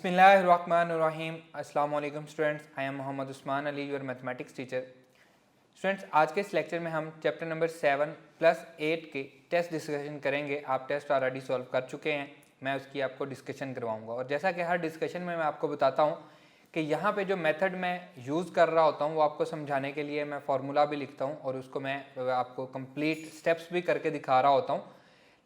बिस्मिल्लाहिर्रहमानिर्रहीम। अस्सलाम वालेकुम students, I am Mohammad Usman Ali, your mathematics teacher. Students, आज के इस लेक्चर में हम चैप्टर नंबर 7 प्लस 8 के टेस्ट डिस्कशन करेंगे। आप टेस्ट ऑलरेडी सॉल्व कर चुके हैं, मैं उसकी आपको डिस्कशन करवाऊंगा। और जैसा कि हर डिस्कशन में मैं आपको बताता हूँ कि यहाँ पे जो मेथड मैं यूज़ कर रहा होता हूँ वो आपको समझाने के लिए मैं फार्मूला भी लिखता हूँ और उसको मैं आपको कंप्लीट स्टेप्स भी करके दिखा रहा होता हूँ।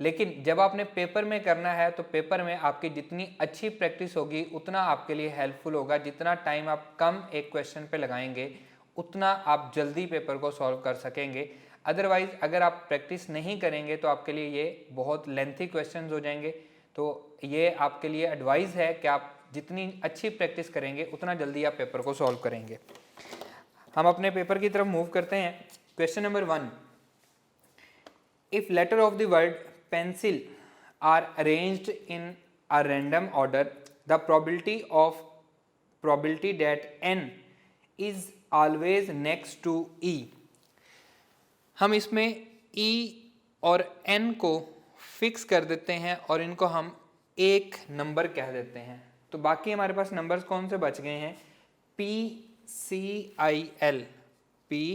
लेकिन जब आपने पेपर में करना है तो पेपर में आपकी जितनी अच्छी प्रैक्टिस होगी उतना आपके लिए हेल्पफुल होगा। जितना टाइम आप कम एक क्वेश्चन पे लगाएंगे उतना आप जल्दी पेपर को सॉल्व कर सकेंगे। अदरवाइज़ अगर आप प्रैक्टिस नहीं करेंगे तो आपके लिए ये बहुत लेंथी क्वेश्चंस हो जाएंगे। तो ये आपके लिए एडवाइस है कि आप जितनी अच्छी प्रैक्टिस करेंगे उतना जल्दी आप पेपर को सॉल्व करेंगे। हम अपने पेपर की तरफ मूव करते हैं। Question number 1, if letter of the word pencil are arranged in a random order, the probability that n is always next to e। हम इसमें e और n को फिक्स कर देते हैं और इनको हम एक नंबर कह देते हैं। तो बाकी हमारे पास नंबर्स कौन से बच गए हैं? p c i l, p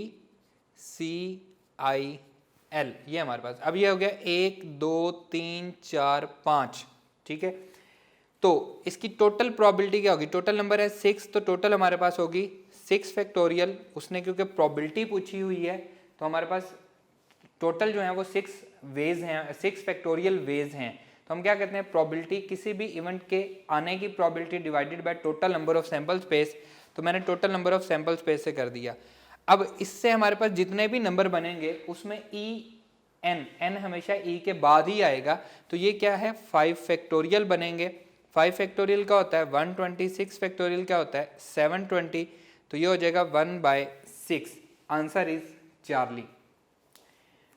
c i l, ये हमारे पास। अब ये हो गया 1 2 3 4 5, ठीक है। तो इसकी टोटल प्रोबेबिलिटी क्या होगी? टोटल नंबर है 6, तो टोटल हमारे पास होगी 6 फैक्टोरियल। उसने क्योंकि प्रोबेबिलिटी पूछी हुई है तो हमारे पास टोटल जो है वो 6 वेज हैं, 6 फैक्टोरियल वेज हैं। तो हम क्या कहते हैं? प्रोबेबिलिटी, किसी भी इवेंट के आने की probability divided by total number of sample space. तो मैंने total number of sample space से कर दिया। अब इससे हमारे पास जितने भी नंबर बनेंगे उसमें n हमेशा e के बाद ही आएगा। तो ये क्या है? 5 फैक्टोरियल बनेंगे। 5 फैक्टोरियल क्या होता है? 126 फैक्टोरियल क्या होता है? 720। तो ये हो जाएगा 1/6। Answer is Charlie.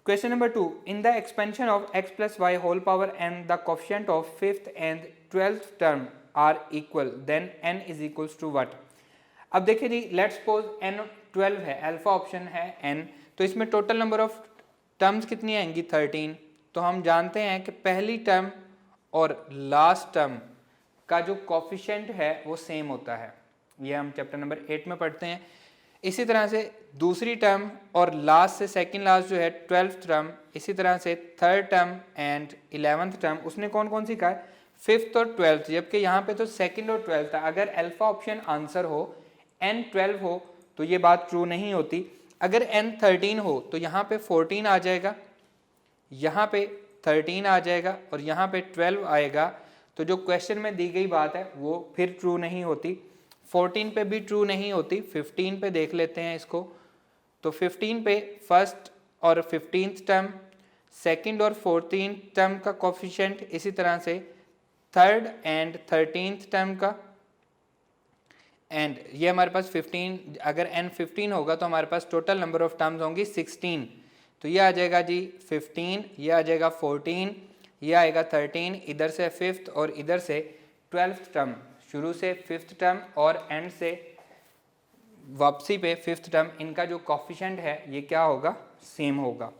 Question number 2, in the expansion of x plus y whole power n the coefficient of 5th and 12th term are equal, then n is equals to what? अब देखिए जी, let's suppose n 12 है, alpha option है n, तो इसमें total number of terms कितनी आएंगी? 13। तो हम जानते हैं कि पहली टर्म और लास्ट टर्म का जो कोफिशिएंट है वो सेम होता है। ये हम चैप्टर नंबर 8 में पढ़ते हैं। इसी तरह से दूसरी टर्म और लास्ट से सेकंड लास्ट जो है 12th टर्म, इसी तरह से third term and 11th term, उसने कौन कौन सी कहा है? 5th और 12th। जबकि यहाँ पे तो सेकंड और 12th था। अगर अल्फा ऑप्शन आंसर हो, n 12 हो, तो ये बात ट्रू नहीं होती। अगर n 13 हो तो यहाँ पे 14 आ जाएगा, यहाँ पे 13 आ जाएगा और यहाँ पे 12 आएगा। तो जो क्वेश्चन में दी गई बात है वो फिर ट्रू नहीं होती। 14 पे भी ट्रू नहीं होती। 15 पे देख लेते हैं इसको। तो 15 पे फर्स्ट और 15th टर्म, सेकंड और 14th टर्म का कोफिशिएंट, इसी तरह से थर्ड एंड 13th टर्म का, एंड ये हमारे पास 15, अगर n 15 होगा तो हमारे पास टोटल नंबर ऑफ टर्म्स होंगी 16। तो ये आ जाएगा जी 15, ये आ जाएगा 14, ये आएगा 13, इधर से 5th और इधर से 12th टर्म। शुरू से 5th टर्म और एंड से वापसी पे 5th टर्म, इनका जो कोफिशिएंट है ये क्या होगा? सेम होगा।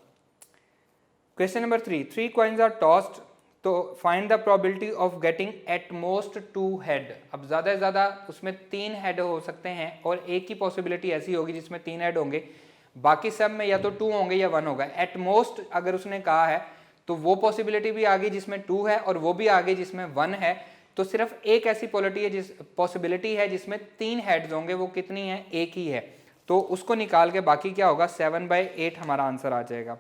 Question number 3, 3 coins are tossed, तो find the probability of getting at most 2 head. अब ज़्यादा से ज़्यादा उसमें 3 हेड हो सकते हैं और एक ही पॉसिबिलिटी ऐसी होगी जिसमें 3 हेड होंगे, बाकी सब में या तो 2 होंगे या 1 होगा। एट मोस्ट अगर उसने कहा है तो वो पॉसिबिलिटी भी आ गई जिसमें 2 है और वो भी आ गई जिसमें 1 है। तो सिर्फ एक ऐसी पॉसिबिलिटी है जिसमें 3 हेड्स होंगे, वो कितनी है? एक ही है। तो उसको निकाल के बाकी क्या होगा? 7/8 हमारा आंसर आ जाएगा।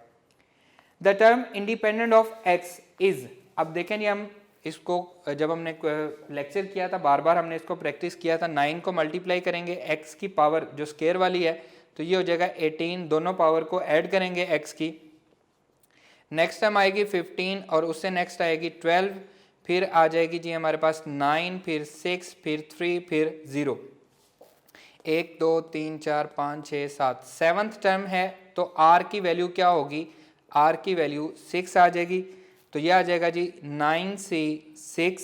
The term independent of x is, अब देखें जी, हम इसको जब हमने लेक्चर किया था बार बार हमने इसको प्रैक्टिस किया था। 9 को मल्टीप्लाई करेंगे x की पावर जो स्क्वायर वाली है तो ये हो जाएगा 18, दोनों पावर को ऐड करेंगे x की। नेक्स्ट टाइम आएगी 15 और उससे नेक्स्ट आएगी 12, फिर आ जाएगी जी हमारे पास 9, फिर 6, फिर 3, फिर 0। 1 2 3 4 5 6 7, 7th टर्म है तो r की वैल्यू क्या होगी? r की वैल्यू 6 आ जाएगी। तो ये आ जाएगा जी 9c6।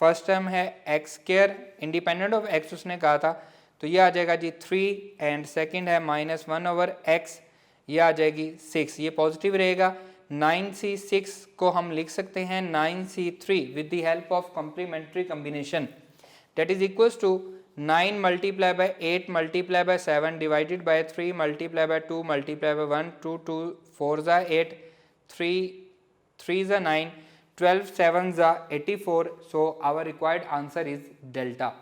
फर्स्ट टर्म है x square, independent of x उसने कहा था, तो ये आ जाएगा जी 3 एंड सेकंड है -1/x, ये आ जाएगी 6। ये पॉजिटिव रहेगा। 9c6 को हम लिख सकते हैं 9c3 with the help of complementary combination. that is equals to 9 multiply by 8 multiply by 7 divided by 3 multiply by 2 multiply by 1, 2 2 4 za 8, 3 3 za 9, 12 7 za 84. So our required answer is delta.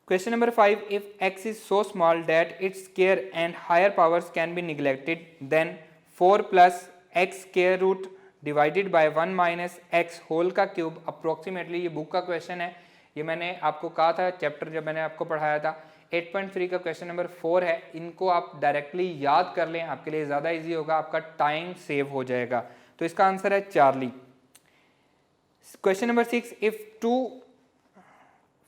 Question number 5, if x is so small that its square and higher powers can be neglected, then 4 plus x square root divided by 1 minus x whole का cube approximately, ये book का question है, ये मैंने आपको कहा था chapter जब मैंने आपको पढ़ाया था 8.3 का क्वेश्चन नंबर 4 है. इनको आप डायरेक्टली याद कर लें, आपके लिए ज़्यादा इजी होगा, आपका टाइम सेव हो जाएगा. तो इसका आंसर है Charlie. Question number 6, if 2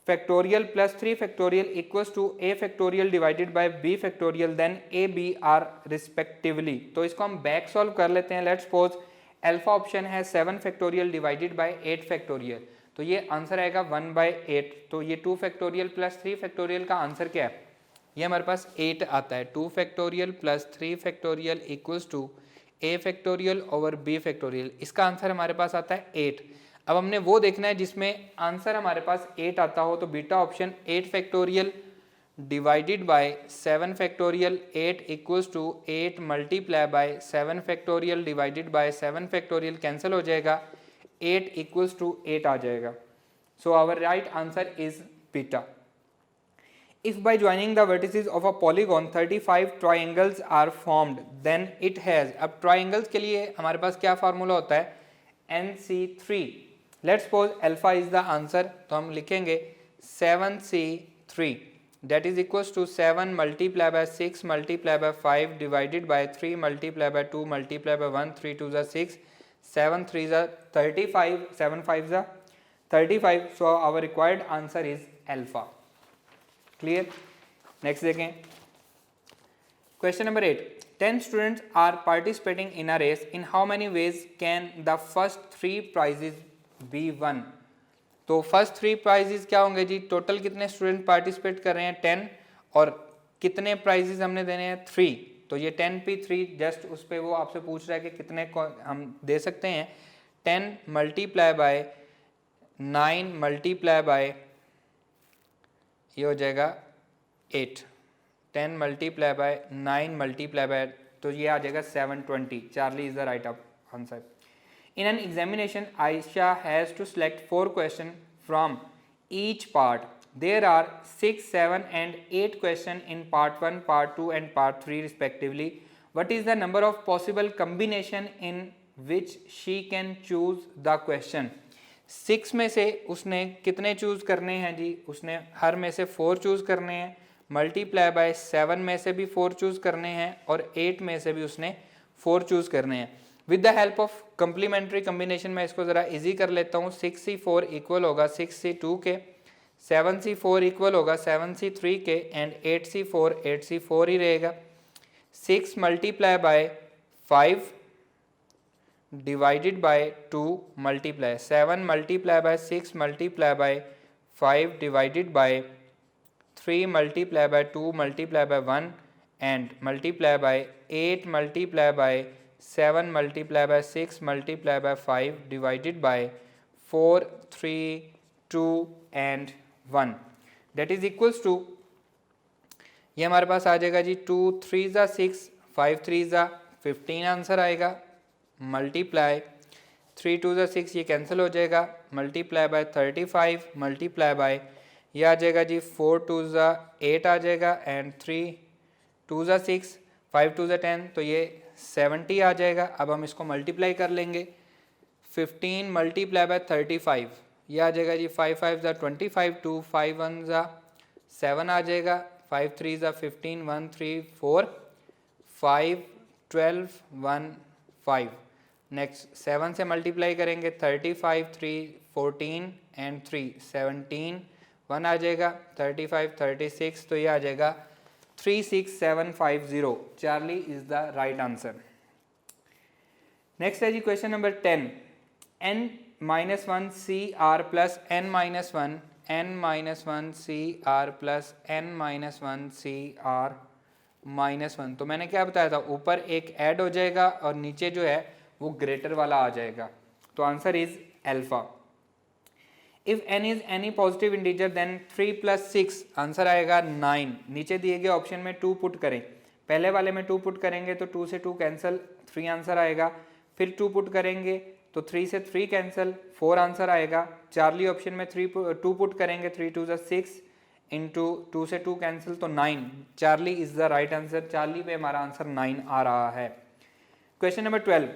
factorial plus 3 factorial equals to a factorial divided by b factorial, then a b are respectively. तो इसको हम बैक सॉल्व कर लेते हैं. लेट्स सपोज अल्फा ऑप्शन है 7 फैक्टोरियल डिवाइडेड बाय 8 फैक्टोरियल, तो ये आंसर आएगा 1/8. तो ये 2 फैक्टोरियल प्लस 3 फैक्टोरियल का आंसर क्या है, ये हमारे पास 8 आता है. 2 factorial plus 3 factorial equals to a factorial over b factorial. इसका आंसर हमारे पास आता है 8. अब हमने वो देखना है जिसमें आंसर हमारे पास 8 आता हो, तो beta option 8 factorial divided by 7 factorial 8 equals to 8 multiply by 7 factorial divided by 7 factorial cancel हो जाएगा, 8 इक्वल्स टू 8 आ जाएगा. So our right answer is beta. If by joining the vertices of a polygon 35 triangles are formed, then it has. अब triangles के लिए हमारे पास क्या formula होता है, NC3. Let's suppose alpha is the answer, तो हम लिखेंगे 7C3 that is equals to 7 multiply by 6 multiply by 5 divided by 3 multiply by 2 multiply by 1, 3 2 जा 6, 7 3 जा 35, 7 5 जा 35. So our required answer is alpha. Clear. Next देखें question number 8, 10 students are participating in a race. In how many ways can the first 3 prizes be won? तो first 3 prices क्या होंगे जी, total कितने student participate कर रहे हैं 10, और कितने प्राइजेस हमने देने हैं 3. तो ये 10p3 जस्ट उस पर वो आपसे पूछ रहा है कि कितने हम दे सकते हैं. 10 मल्टीप्लाई बाय 9 मल्टीप्लाई बाय, ये हो जाएगा 8. 10 मल्टीप्लाई बाय 9 मल्टीप्लाई बाय, तो ये आ जाएगा 720. Charlie is the right answer. In an examination, Aisha has to select 4 questions from each part. There are 6, 7 and 8 questions in part 1, part 2 and part 3 respectively. What is the number of possible combination in which she can choose the question? 6 में से उसने कितने choose करने हैं जी, उसने हर में से 4 choose करने हैं, मल्टीप्लाई बाय 7 में से भी 4 चूज़ करने हैं, और 8 में से भी उसने 4 चूज़ करने हैं. With the help of complementary combination मैं इसको ज़रा इजी कर लेता हूँ. 6C4 इक्वल होगा 6C2 के, 7C4 इक्वल होगा 7C3 के, एंड 8C4 8C4 ही रहेगा. 6 multiply by 5 divided by 2 multiply 7 multiply by 6 multiply by 5 divided by 3 multiply by 2 multiply by 1 and multiply by 8 multiply by 7 multiply by 6 multiply by 5 divided by 4 3 2 and 1 that is equals to, ये हमारे पास आ जाएगा जी 2 3 जा 6 5 3 जा 15 answer आएगा, multiply 3 2 जा 6 ये cancel हो जाएगा, मल्टीप्लाई बाय 35 मल्टीप्लाई बाय, ये आ जाएगा जी 4 2 जा 8 आ जाएगा, एंड 3 2 जा 6 5 2 जा 10, तो ये 70 आ जाएगा. अब हम इसको मल्टीप्लाई कर लेंगे. 15 मल्टीप्लाई बाय 35, ये आ जाएगा जी 5 5 जा 25, 2 5 1 जा 7 आ जाएगा, 5 3 जा 15, 1 3 4 5 12 1 5. नेक्स्ट 7 से मल्टीप्लाई करेंगे, 35 3 14 एंड 3 17 1 आ जाएगा, 35 36, तो ये आ जाएगा 36750. Charlie is the right answer. Next है जी question number 10, n-1 CR plus n-1 n-1 CR plus n-1 CR -1. तो मैंने क्या बताया था, ऊपर एक ऐड हो जाएगा और नीचे जो है वो ग्रेटर वाला आ जाएगा. तो answer is alpha. If n is any positive integer then 3 + 6 answer आएगा 9। नीचे दिए गए ऑप्शन में 2 पुट करें, पहले वाले में 2 पुट करेंगे तो 2 से 2 कैंसिल, 3 आंसर आएगा। फिर 2 पुट करेंगे तो 3 से 3 कैंसिल, 4 आंसर आएगा। चार्ली ऑप्शन में 2 पुट करेंगे, 3 2 ज़ा 6 इंटू 2 से 2 कैंसिल तो 9। Charlie is the right answer, Charlie पे हमारा आंसर 9 आ रहा है। Question number 12,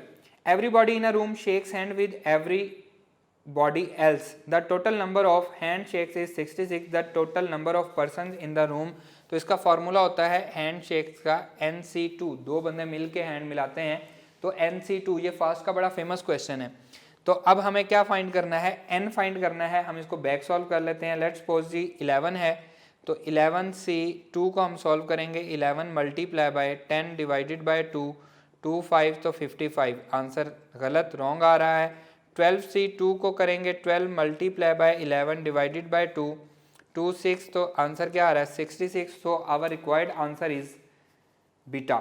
everybody in a room shakes hand with every body else, the total number of handshakes is 66, the total number of persons in the room। तो इसका formula होता है hand shakes का NC2, दो बंदे मिल के हैंड मिलाते हैं तो NC2। ये फास्ट का बड़ा फेमस क्वेश्चन है। तो अब हमें क्या फाइंड करना है, n फाइंड करना है। हम इसको बैक सॉल्व कर लेते हैं। लेट्स सपोज जी 11 है तो 11C2 को हम सॉल्व करेंगे, 11 मल्टीप्लाई बाय 10 डिवाइडेड बाय 2, 2 5 तो 55। आंसर गलत, रॉन्ग आ रहा है। 12C2 को करेंगे 12 मल्टीप्लाई बाय 11 डिवाइडेड बाय 2, 2 6 तो आंसर क्या आ रहा है 66। So our required answer is beta,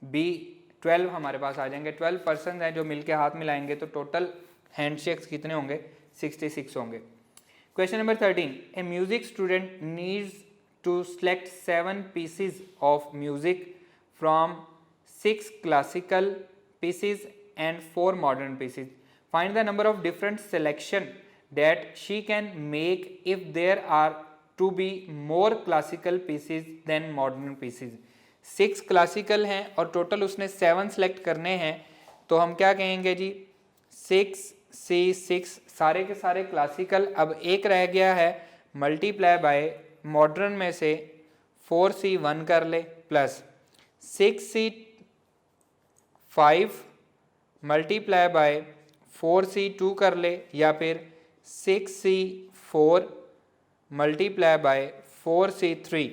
B 12 हमारे पास आ जाएंगे। 12 पर्सन हैं जो मिलके हाथ मिलाएंगे तो टोटल हैंडशेक्स कितने होंगे 66 होंगे। Question number 13, a music student needs to select 7 pieces of music from 6 classical pieces and 4 modern pieces. Find the number of different selection that she can make if there are to be more classical pieces than modern pieces. 6 classical हैं और total उसने 7 select करने हैं तो हम क्या कहेंगे जी 6C6 सारे के सारे क्लासिकल। अब एक रह गया है मल्टीप्लाई बाय मॉडर्न में से 4C1 कर ले plus 6C5 multiply by 4C2 कर ले या फिर 6C4 मल्टीप्लाई बाय 4C3।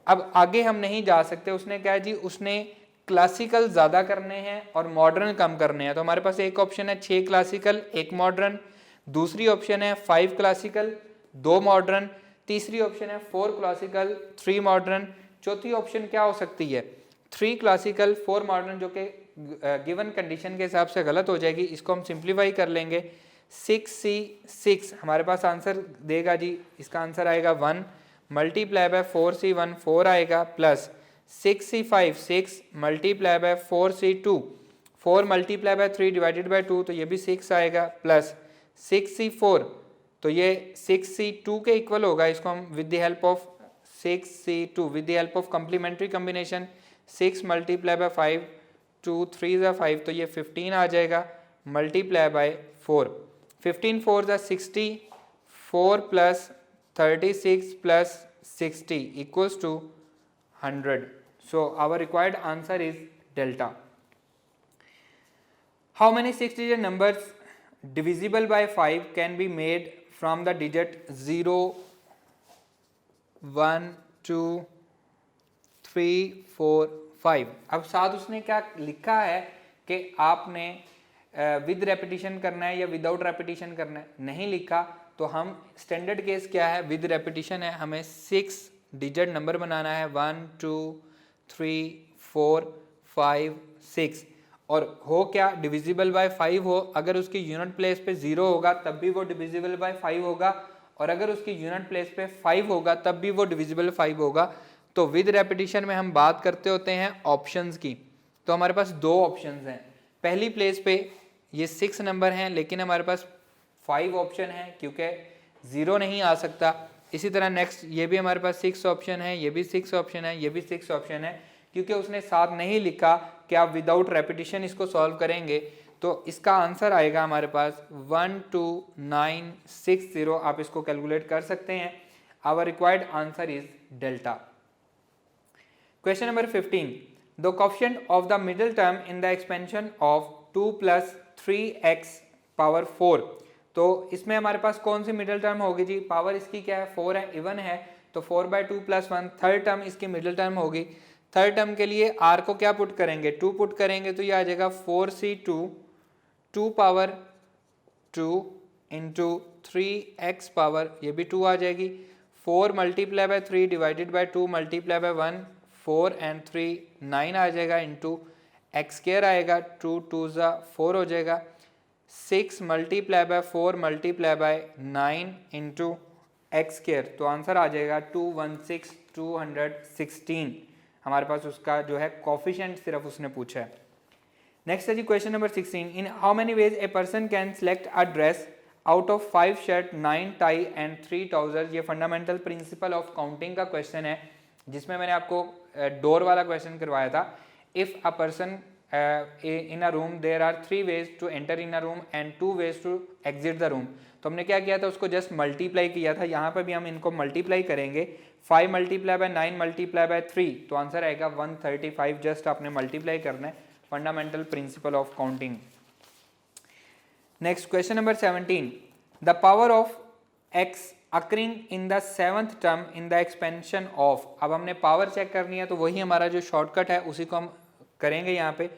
अब आगे हम नहीं जा सकते, उसने क्या है जी उसने क्लासिकल ज़्यादा करने हैं और मॉडर्न कम करने हैं। तो हमारे पास एक ऑप्शन है 6 क्लासिकल 1 मॉडर्न, दूसरी ऑप्शन है 5 क्लासिकल 2 मॉडर्न, तीसरी ऑप्शन है 4 क्लासिकल 3 मॉडर्न, चौथी ऑप्शन क्या हो सकती है 3 क्लासिकल 4 मॉडर्न, जो कि गिवन कंडीशन के हिसाब से गलत हो जाएगी। इसको हम सिंप्लीफाई कर लेंगे 6C6 हमारे पास आंसर देगा जी, इसका आंसर आएगा 1 मल्टीप्लाई बाय 4C1 4 आएगा plus 6C5 6 multiply bye 4C2 4 multiply by 3 divided by 2 तो ये भी 6 आएगा प्लस 6C4 तो ये 6C2 के इक्वल होगा। इसको हम with the help of 6C2 with the help of complementary combination 6 multiply by 5 2 3 ज़ा 5 तो ये 15 आ जाएगा मल्टीप्लाई बाय 4, 15 4 ज़ा 60, 4 plus 36 plus 60 equals to 100। So our required answer is delta. How many 6-digit numbers divisible by 5 can be made from the digit 0 1 2 3 4 5। अब साथ उसने क्या लिखा है कि आपने विद रेपिटेशन करना है या विदाउट रेपिटेशन करना है, नहीं लिखा। तो हम स्टैंडर्ड केस क्या है विद रेपिटेशन है, हमें 6 डिजिट नंबर बनाना है 1 2 3 4 5 6 और हो क्या डिविजिबल बाय 5 हो। अगर उसकी यूनिट प्लेस पे 0 होगा तब भी वो डिविजिबल बाय 5 होगा और अगर उसकी यूनिट प्लेस पे 5 होगा तब भी वो डिविजिबल 5 होगा। तो विद रेपिटेशन में हम बात करते होते हैं ऑप्शंस की। तो हमारे पास दो ऑप्शंस हैं, पहली प्लेस पे ये 6 नंबर हैं लेकिन हमारे पास 5 ऑप्शन है क्योंकि 0 नहीं आ सकता। इसी तरह नेक्स्ट ये भी हमारे पास 6 ऑप्शन है, ये भी 6 ऑप्शन है, ये भी 6 ऑप्शन है, क्योंकि उसने साथ नहीं लिखा कि आप विदाउट रेपिटेशन इसको सॉल्व करेंगे। तो इसका आंसर आएगा हमारे पास 12960। आप इसको कैलकुलेट कर सकते हैं। Our required answer is delta. Question number 15, the coefficient of the middle term in the expansion of 2 + 3x power 4। तो इसमें हमारे पास कौन सी मिडिल टर्म होगी जी, पावर इसकी क्या है 4 है, इवन है तो 4/2 + 1। थर्ड टर्म इसकी मिडिल टर्म होगी। थर्ड टर्म के लिए r को क्या पुट करेंगे 2 पुट करेंगे तो ये आ जाएगा 4c2 2 power 2 into 3x power ये भी 2 आ जाएगी। 4 multiply by 3 divided by 2 multiply by 1 4 and 3 9 आ जाएगा इंटू x स्क्वायर आएगा 2 2 ज़ा 4 हो जाएगा। 6 multiply bye 4 multiply by 9 into x square, तो आंसर आ जाएगा 216 हमारे पास उसका जो है कोफिशिएंट सिर्फ उसने पूछा है। नेक्स्ट है जी question number 16, in how many ways a person can select a dress out of 5 shirt 9 tie and 3 trouser. ये फंडामेंटल प्रिंसिपल ऑफ काउंटिंग का क्वेश्चन है, जिसमें मैंने आपको डोर वाला क्वेश्चन करवाया था। If a person in a room there are 3 ways to enter in a room and 2 ways to exit the room, तो हमने क्या किया था, उसको जस्ट मल्टीप्लाई किया था। यहाँ पर भी हम इनको मल्टीप्लाई करेंगे, 5 मल्टीप्लाई बाय 9 मल्टीप्लाई बाय 3, तो आंसर आएगा 135। जस्ट आपने मल्टीप्लाई करना है, fundamental principle of counting. Next question number 17, the power of x occurring in the 7th term in the expansion of. अब हमने पावर चेक करनी है, तो वही हमारा जो शॉर्टकट है उसी को हम करेंगे। यहाँ पे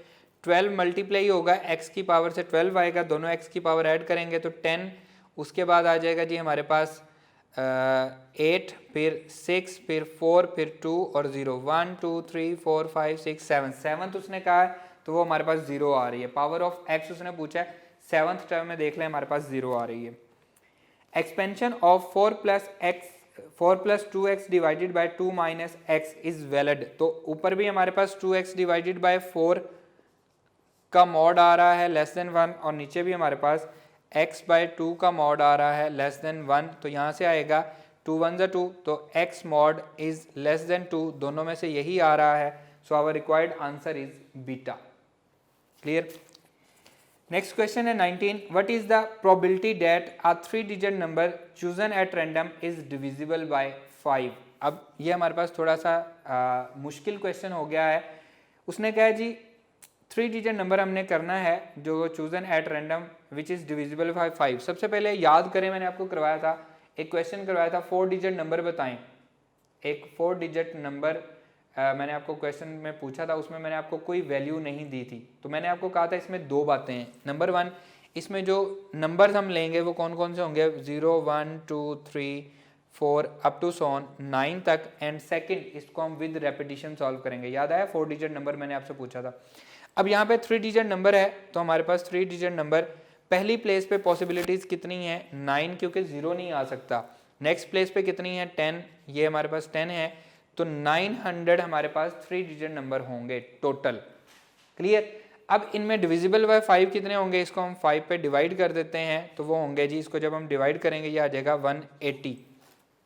12 मल्टीप्लाई होगा, x की पावर से 12 आएगा, दोनों x की पावर ऐड करेंगे तो 10, उसके बाद आ जाएगा जी हमारे पास 8, फिर 6, फिर 4, फिर 2 और 0, 1 2 3 4 5 6 7, 7th उसने कहा है तो वो हमारे पास 0 आ रही है। पावर ऑफ x उसने पूछा है, 7th टर्म में देख लें हमारे पास 0 आ रही है। Expansion of 4 plus 2x divided by 2 minus x is valid. तो ऊपर भी हमारे पास 2x डिवाइडेड बाय 4 का मॉड आ रहा है लेस देन 1, और नीचे भी हमारे पास x बाय 2 का मॉड आ रहा है लेस देन 1, तो यहाँ से आएगा 2 1 ज़ा 2, तो x mod is less than 2, दोनों में से यही आ रहा है, so our required answer is beta. Clear. Next question है 19, what is the probability that a 3 digit number chosen at random is divisible by 5। अब ये हमारे पास थोड़ा सा मुश्किल क्वेश्चन हो गया है। उसने कहा है जी 3 डिजिट नंबर हमने करना है जो chosen at random which is divisible by 5। सबसे पहले याद करें, मैंने आपको करवाया था, एक क्वेश्चन करवाया था 4 डिजिट नंबर बताएं। एक 4 डिजिट नंबर मैंने आपको क्वेश्चन में पूछा था, उसमें मैंने आपको कोई वैल्यू नहीं दी थी, तो मैंने आपको कहा था इसमें 2 बातें हैं। नंबर 1, इसमें जो नंबर्स हम लेंगे वो कौन कौन से होंगे, 0 1 2 3 4 अप टू सो ऑन 9 तक, एंड सेकंड इसको हम विद रेपिटेशन सॉल्व करेंगे। याद आया 4 डिजिट नंबर मैंने आपसे पूछा था। अब यहाँ पे 3 डिजिट नंबर है, तो हमारे पास 3 डिजिट नंबर पहली प्लेस पे पॉसिबिलिटीज कितनी है, 9, क्योंकि 0 नहीं आ सकता। नेक्स्ट प्लेस पे कितनी है, 10, ये हमारे पास 10 है, तो 900 हमारे पास 3 डिजिट नंबर होंगे टोटल। क्लियर। अब इनमें डिविजिबल बाय 5 कितने होंगे, इसको हम 5 पे डिवाइड कर देते हैं, तो वो होंगे जी, इसको जब हम डिवाइड करेंगे ये आ जाएगा 180,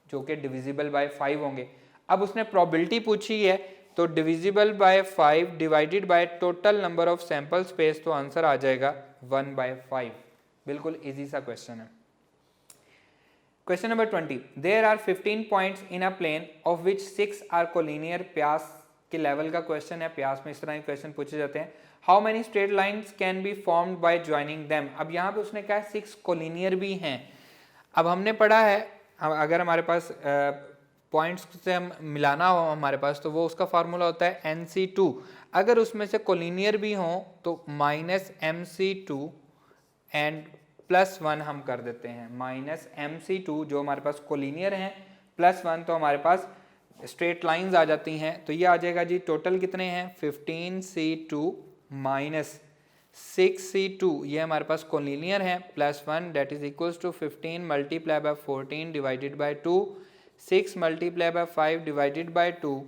जो कि डिविजिबल बाय 5 होंगे। अब उसने प्रोबेबिलिटी पूछी है, तो divisible by 5 divided by total number of sample space, तो आंसर आ जाएगा 1/5। बिल्कुल इजी सा क्वेश्चन है। Question number 20, there are 15 points in a plane of which 6 are collinear. प्यास के लेवल का क्वेश्चन है, प्यास में इस तरह के क्वेश्चन पूछे जाते हैं। How many straight lines can be formed by joining them. अब यहाँ पे उसने कहा 6 कोलिनियर भी हैं। अब हमने पढ़ा है, अगर हमारे पास पॉइंट्स से हम मिलाना हो हमारे पास, तो वो उसका फार्मूला होता है NC2। अगर उसमें से कोलिनियर भी हों तो -MC2 एंड +1 हम कर देते हैं, -MC2 जो हमारे पास कोलिनियर हैं, +1 तो हमारे पास स्ट्रेट लाइंस आ जाती हैं। तो ये आ जाएगा जी, टोटल कितने हैं, 15C2 -6C2, ये हमारे पास कोलिनियर है, +1 that is equals to 15 multiply by 14 divided by 2, 6 multiply by 5 divided by 2,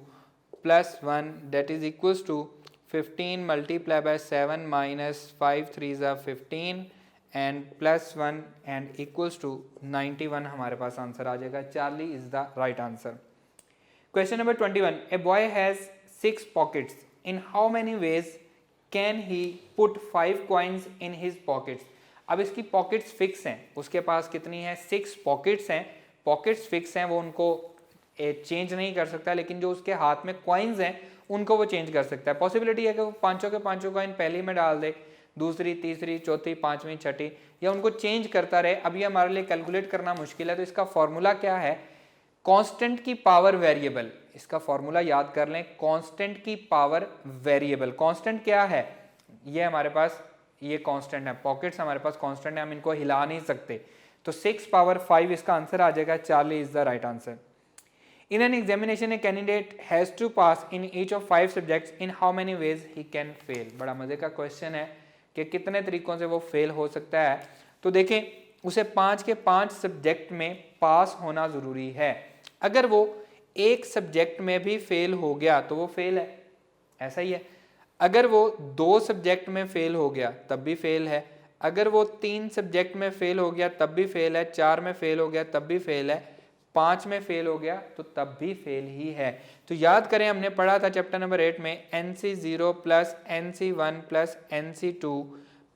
+1 that is equals to 15 multiply by 7 -5 3 15 and +1 and equals to 91 हमारे पास आंसर आ जाएगा। Charlie is the right answer. Question number 21, a boy has 6 pockets, in how many ways can he put 5 coins in his pockets. अब इसकी pockets fix हैं, उसके पास कितनी है, 6 पॉकेट्स हैं। पॉकेट्स फिक्स हैं, वो उनको चेंज नहीं कर सकता, लेकिन जो उसके हाथ में कॉइन्स हैं उनको वो चेंज कर सकता है। पॉसिबिलिटी है कि वो पांचों के पांचों कॉइन पहली में डाल दे, दूसरी, तीसरी, चौथी, पांचवी, छठी, या उनको चेंज करता रहे। अब ये हमारे लिए कैलकुलेट करना मुश्किल है, तो इसका फॉर्मूला क्या है, कांस्टेंट की पावर वेरिएबल। इसका फॉर्मूला याद कर लें, कांस्टेंट की पावर वेरिएबल। कांस्टेंट क्या है, ये हमारे पास ये कांस्टेंट है, पॉकेट्स हमारे पास कांस्टेंट है, हम इनको हिला नहीं सकते। तो 6 पावर 5 इसका आंसर आ जाएगा। Charlie is the right answer. In an examination, a candidate has to pass in each of 5 subjects. In how many ways he can fail? बड़ा मजे का क्वेश्चन है कि कितने तरीकों से वो फेल हो सकता है। तो देखें, उसे 5 के 5 सब्जेक्ट में पास होना ज़रूरी है। अगर वो एक सब्जेक्ट में भी फेल हो गया तो वो फेल है, ऐसा ही है। अगर वो 2 सब्जेक्ट में फेल हो गया तब भी फेल है, अगर वो 3 सब्जेक्ट में फेल हो गया तब भी फेल है, 4 में फेल हो गया तब भी फेल है, 5 में फेल हो गया तो तब भी फेल ही है। तो याद करें, हमने पढ़ा था चैप्टर नंबर 8 में NC0 plus NC1 plus NC2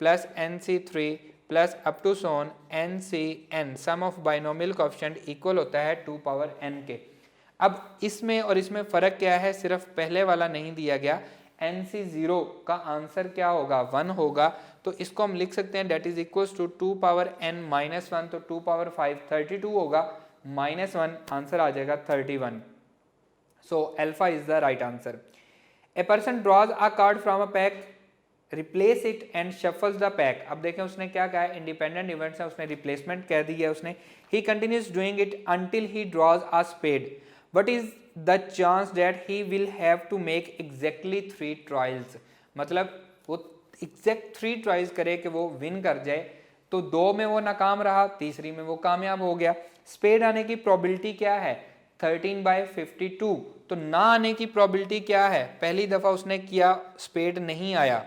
plus NC3 plus up to सोन NCn, sum of binomial coefficient equal होता है 2 पावर n के। अब इसमें और इसमें फ़र्क क्या है, सिर्फ पहले वाला नहीं दिया गया। NC0 का आंसर क्या होगा, 1 होगा, तो इसको हम लिख सकते हैं that is equals to 2 power n minus 1, तो 2 पावर 5 32 होगा, माइनस 1 आंसर आ जाएगा 31। So alpha is the right answer. A person draws a card from a pack, replace it and shuffles the pack. अब देखें उसने क्या कहा है, इंडिपेंडेंट इवेंट्स है, उसने रिप्लेसमेंट कह दी है उसने। He continues doing it until he draws a spade, what is the chance that he will have to make exactly 3 trials. मतलब वो एग्जैक्ट 3 ट्रायल्स करे कि वो विन कर जाए, तो 2 में वो नाकाम रहा, तीसरी में वो कामयाब हो गया। स्पेड आने की प्रोबेबिलिटी क्या है, 13/52। तो ना आने की प्रोबेबिलिटी क्या है, पहली दफ़ा उसने किया स्पेड नहीं आया,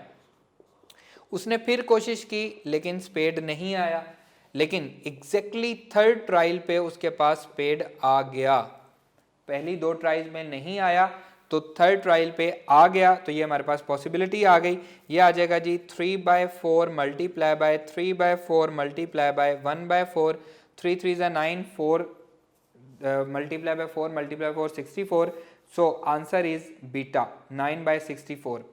उसने फिर कोशिश की लेकिन स्पेड नहीं आया, लेकिन एग्जैक्टली 3rd ट्रायल पे उसके पास स्पेड आ गया। पहली 2 ट्रायल्स में नहीं आया तो 3rd ट्रायल पे आ गया, तो ये हमारे पास पॉसिबिलिटी आ गई। ये आ जाएगा जी 3/4 multiply by 3/4 multiply by 1/4, 3 3 9, 4 multiply by 4 multiply 4 64। So answer is beta 9/64।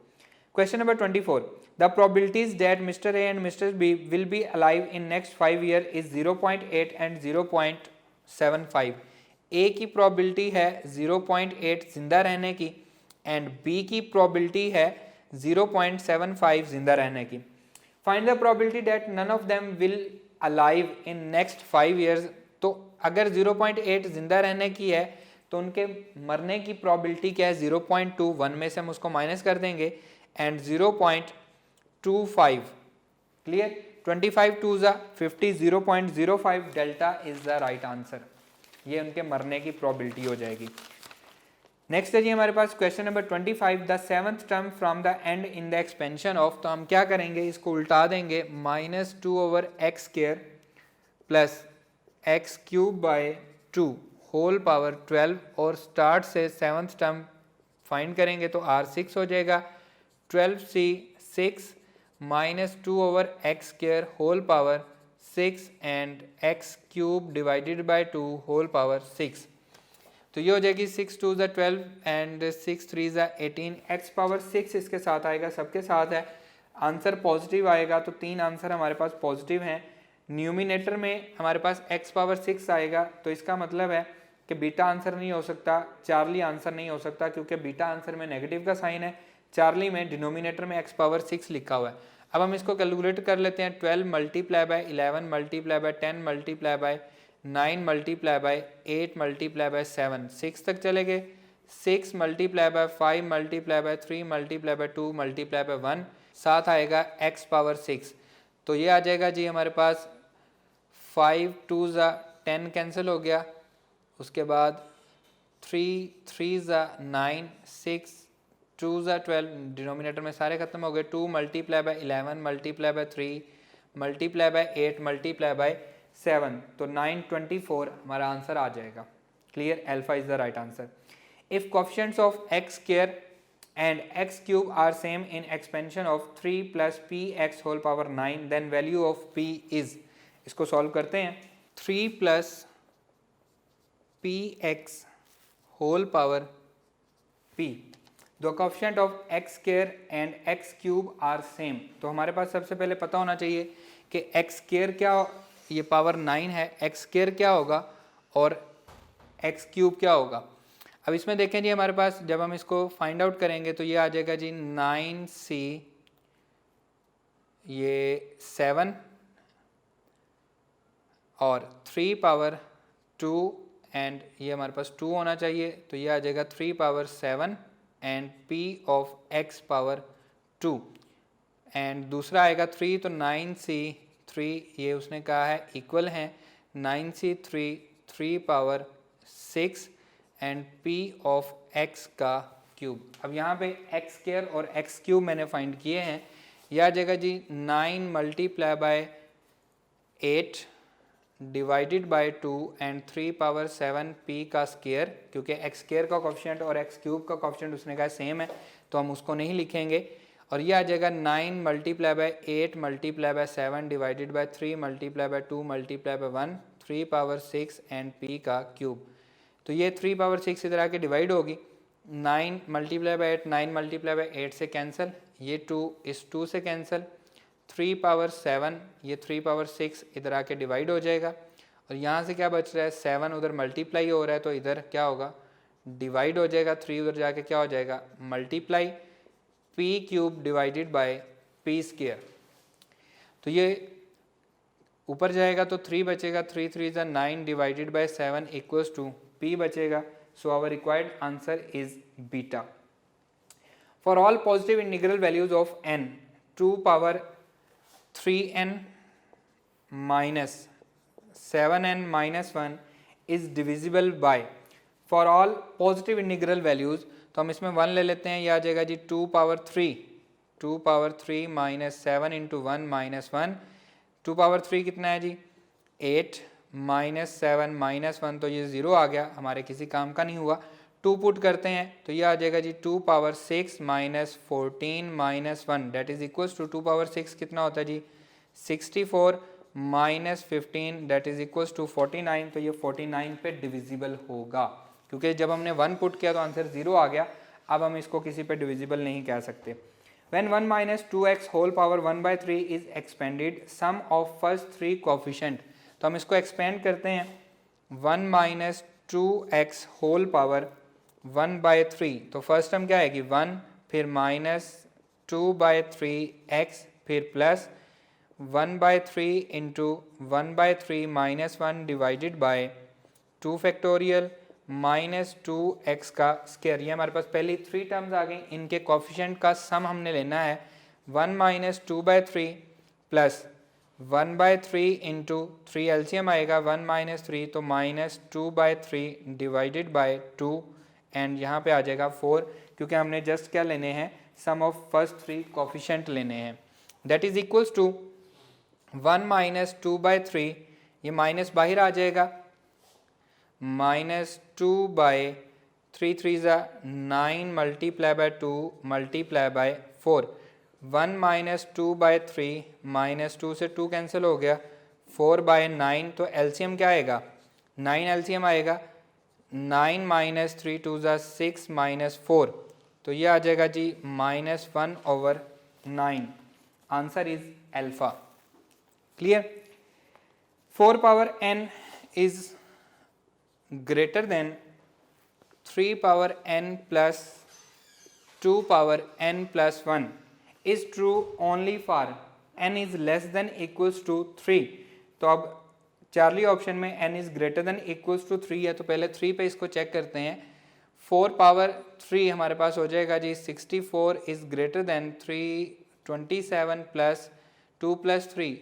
Question number 24. The probabilities that Mr. A and Mr. B will be alive in next 5 years is 0.8 and 0.75. A की probability है 0.8 जिंदा रहने की and B की probability है 0.75 जिंदा रहने की। Find the probability that none of them will alive in next 5 years. तो अगर 0.8 जिंदा रहने की है तो उनके मरने की probability क्या है, 0.2, 1 में से हम उसको माइनस कर देंगे and 0.25. clear, 25 2s are 50, 0.05 delta is the right answer। ये उनके मरने की प्रोबेबिलिटी हो जाएगी। नेक्स्ट है जी हमारे पास question number 25, the 7th term from the end in the expansion of. तो हम क्या करेंगे, इसको उल्टा देंगे, -2/x² plus x³ bye 2 whole power 12, और स्टार्ट से 7th टर्म फाइंड करेंगे तो R6 हो जाएगा। 12c 6 -2/x² whole power 6 and x³ divided by 2 whole power 6। तो ये हो जाएगी 6 2 12 एंड 6 3 18, x पावर 6 इसके साथ आएगा, सबके साथ है। आंसर पॉजिटिव आएगा, तो 3 आंसर हमारे पास पॉजिटिव हैं। न्यूमिनेटर में हमारे पास x पावर 6 आएगा, तो इसका मतलब है कि बीटा आंसर नहीं हो सकता, चार्ली आंसर नहीं हो सकता, क्योंकि बीटा आंसर में नेगेटिव का साइन है, चार्ली में डिनोमिनेटर में x पावर 6 लिखा हुआ है। अब हम इसको कैलकुलेट कर लेते हैं। 12 multiply by 11 multiply bye 10 multiply by 9 multiply by 8 multiply by 7, 6 तक चले गए। 6 multiply by 5 multiply by 3 multiply by 2 multiply by 1, साथ आएगा x पावर 6। तो ये आ जाएगा जी हमारे पास 5 2 10 कैंसिल हो गया, उसके बाद 3 3 9, 6 2 12, डिनोमिनेटर में सारे खत्म हो गए। 2 multiply by 11 multiply by 3 multiply by 8 multiply by 7, तो 924 हमारा आंसर आ जाएगा। Clear, alpha is the right answer. If coefficients of x² and x³ are same in expansion of 3 plus px whole power 9, then value of p is. इसको solve करते हैं। 3 plus px whole power p, the coefficient of x² and x³ are same. तो हमारे पास सबसे पहले पता होना चाहिए कि x² क्या, ये पावर 9 है, x² क्या होगा और x³ क्या होगा। अब इसमें देखें जी हमारे पास जब हम इसको फाइंड आउट करेंगे तो ये आ जाएगा जी 9c, ये 7 और 3 पावर 2 एंड ये हमारे पास 2 होना चाहिए, तो ये आ जाएगा 3 power 7 and p of x power 2 and दूसरा आएगा 3, तो 9c3 ये उसने कहा है इक्वल है 9c3 3 power 6 and p of x का क्यूब। अब यहाँ पे एक्स स्क्वायर और एक्स क्यूब मैंने फाइंड किए हैं। यह आ जाएगा जी 9 multiply by 8 divided by 2 and 3 power 7 p का स्क्वायर, क्योंकि एक्स स्क्वायर का कोफिशिएंट और एक्स क्यूब का कोफिशिएंट उसने कहा सेम है तो हम उसको नहीं लिखेंगे। और यह आ जाएगा 9 multiply by 8 multiply by 7 divided by 3 multiply by 2 multiply by 1 3 power 6 and p का क्यूब। तो ये 3 पावर 6 इधर आके डिवाइड होगी, 9 मल्टीप्लाई बाय 8 9 मल्टीप्लाई बाय 8 से कैंसिल, ये 2 इस 2 से कैंसिल, 3 पावर 7 ये 3 पावर 6 इधर आके डिवाइड हो जाएगा। और यहाँ से क्या बच रहा है 7 उधर मल्टीप्लाई हो रहा है तो इधर क्या होगा डिवाइड हो जाएगा, 3 उधर जाके क्या हो जाएगा multiply, p cube divided by p square. तो ये ऊपर जाएगा तो 3 बचेगा, 3 3 ज़ा 9 divided by 7 equals to p बचेगा। So our required answer is beta. For all positive integral values of n 2 power 3n minus 7n minus 1 is divisible by. For all positive integral values तो हम इसमें 1 ले लेते हैं, यह आ जाएगा जी 2 power 3 minus 7 into 1 minus 1, 2 power 3 कितना है जी 8 माइनस 7 माइनस 1, तो ये 0 आ गया, हमारे किसी काम का नहीं हुआ। 2 पुट करते हैं तो ये आ जाएगा जी 2 power 6 minus 14 minus 1 that is equals to 2 power 6 कितना होता है जी 64 minus 15 that is equals to 49, तो ये 49 पे डिविजिबल होगा, क्योंकि जब हमने 1 पुट किया तो आंसर 0 आ गया। अब हम इसको किसी पे डिविजिबल नहीं कह सकते। When 1 minus 2x whole power 1 by 3 is expanded, sum of first three coefficient, तो हम इसको expand करते हैं 1 minus 2x whole power 1 by 3, तो फर्स्ट टर्म क्या आएगी 1, फिर माइनस 2 by 3x, फिर plus 1 by 3 into 1 by 3 minus 1 divided by 2 factorial minus 2x का स्क्वायर। ये हमारे पास पहली 3 टर्म्स आ गई, इनके कोफिशिएंट का सम हमने लेना है 1 minus 2 by 3 plus 1 by 3 into 3 LCM आएगा 1 माइनस 3, तो minus 2 by 3 divided by 2 and यहाँ पे आ जाएगा 4, क्योंकि हमने जस्ट क्या लेने हैं सम ऑफ फर्स्ट 3 कोफिशिएंट लेने हैं। That is equals to 1 minus 2 by 3, ये माइनस बाहर आ जाएगा, माइनस 2 बाई 3 3 ज़ा 9 multiply by 2 multiply bye 4, 1 minus 2 by 3 minus 2 से 2 कैंसिल हो गया, 4 बाय 9, तो एलसीएम क्या आएगा 9 एलसीएम आएगा, 9 माइनस 3 2 ज़ा 6 माइनस 4, तो ये आ जाएगा जी minus 1 over 9। Answer is alpha. Clear. 4 power n is greater than 3 power n plus 2 power n plus 1 is true only for n is less than equals to 3। तो अब चार्ली ऑप्शन में n is greater than equals to 3 है, तो पहले 3 पे इसको check करते हैं। 4 पावर 3 हमारे पास हो जाएगा जी 64 is greater than 327 plus 2 plus 3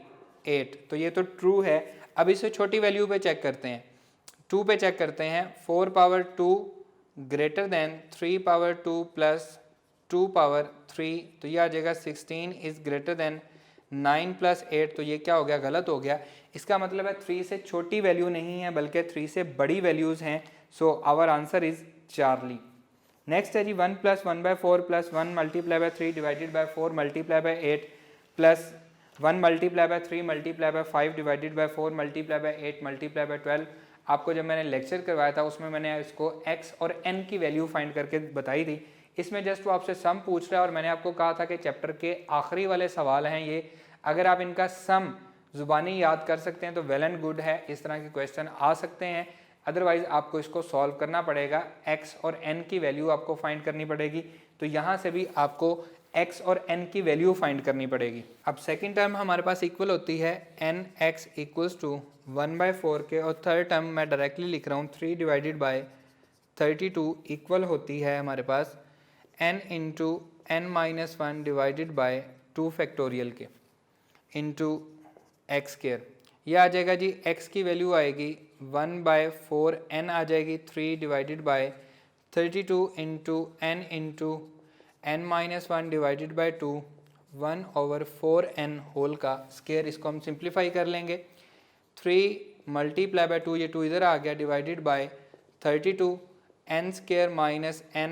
8, तो ये तो ट्रू है। अब इसे छोटी वैल्यू पे चेक करते हैं, 2 पे चेक करते हैं। 4 power 2 greater than 3 power 2 plus 2 power 3, तो ये आ जाएगा 16 इज ग्रेटर देन 9 प्लस 8, तो ये क्या हो गया गलत हो गया। इसका मतलब है 3 से छोटी वैल्यू नहीं है बल्कि 3 से बड़ी वैल्यूज़ हैं। So our answer is Charlie. Next है जी 1 plus 1 by 4 plus 1 multiply by 3 divided by 4 multiply by 8 plus 1 multiply by 3 multiply by 5 divided by 4 multiply by 8 multiply by 12। आपको जब मैंने लेक्चर करवाया था उसमें मैंने इसको x और n की वैल्यू फाइंड करके बताई थी। इसमें जस्ट वो आपसे सम पूछ रहा है और मैंने आपको कहा था कि चैप्टर के आखिरी वाले सवाल हैं ये, अगर आप इनका सम ज़ुबानी याद कर सकते हैं तो वेल एंड गुड है, इस तरह के क्वेश्चन आ सकते हैं। अदरवाइज़ आपको इसको सॉल्व करना पड़ेगा, x और n की वैल्यू आपको फाइंड करनी पड़ेगी। तो यहाँ से भी आपको x और n की वैल्यू फाइंड करनी पड़ेगी। अब सेकंड टर्म हमारे पास इक्वल होती है nx इक्वल्स टू 1/4 के, और थर्ड टर्म मैं डायरेक्टली लिख रहा हूँ 3 डिवाइडेड बाय 32 इक्वल होती है हमारे पास n into n minus 1 divided by 2 factorial के इंटू एक्स स्क्वायर, ये आ जाएगा जी x की वैल्यू आएगी 1/4n आ जाएगी 3 divided by 32 into n into n minus 1 divided by 2 1/4n whole का स्क्वायर। इसको हम सिंप्लीफाई कर लेंगे, 3 मल्टीप्लाई बाय 2, ये 2 इधर आ गया, divided by 32 n square minus n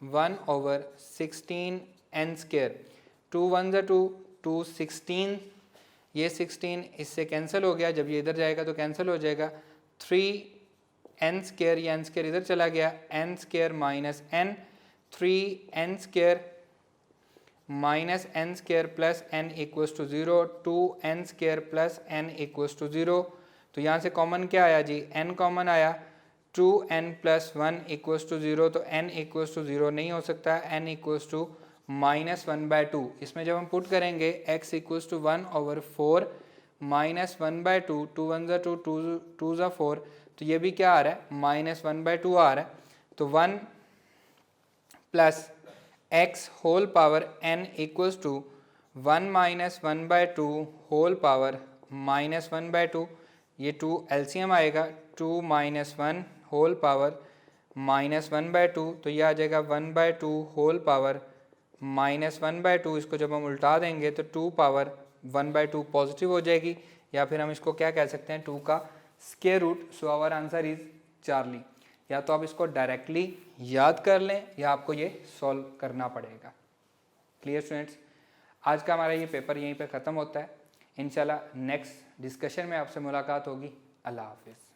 1/16 n square, 2 1 ज़ा 2, 2 16, ये 16 इससे कैंसिल हो गया, जब ये इधर जाएगा तो कैंसिल हो जाएगा, 3 n स्क्वायर, ये n स्क्वायर इधर चला गया, n square minus n, 3 n square minus n square plus n equals to 0, 2 n square plus n equals to 0। तो यहाँ से कॉमन क्या आया जी, n कॉमन आया, 2n प्लस 1 इक्वल्स टू 0, तो n इक्वल्स टू 0 नहीं हो सकता, n इक्वल्स टू -1/2। इसमें जब हम पुट करेंगे x इक्वल्स टू 1/4 माइनस 1/2, 2 1 ज़ा 2, 2 ज़ा 4, तो ये भी क्या आ रहा है -1/2 आ रहा है। तो 1 plus x whole power n equals to 1 minus 1/2 whole power -1/2, ये 2 एलसीएम आएगा, 2 माइनस 1 होल पावर -1/2, तो ये आ जाएगा 1/2 होल पावर -1/2। इसको जब हम उल्टा देंगे तो 2 पावर 1/2 पॉजिटिव हो जाएगी, या फिर हम इसको क्या कह सकते हैं, 2 का square root. So our answer is Charlie. या तो आप इसको डायरेक्टली याद कर लें या आपको ये सॉल्व करना पड़ेगा। क्लियर स्टूडेंट्स, आज का हमारा ये पेपर यहीं पे ख़त्म होता है। इंशाल्लाह नेक्स्ट डिस्कशन में आपसे मुलाकात होगी। अल्लाह हाफिज़।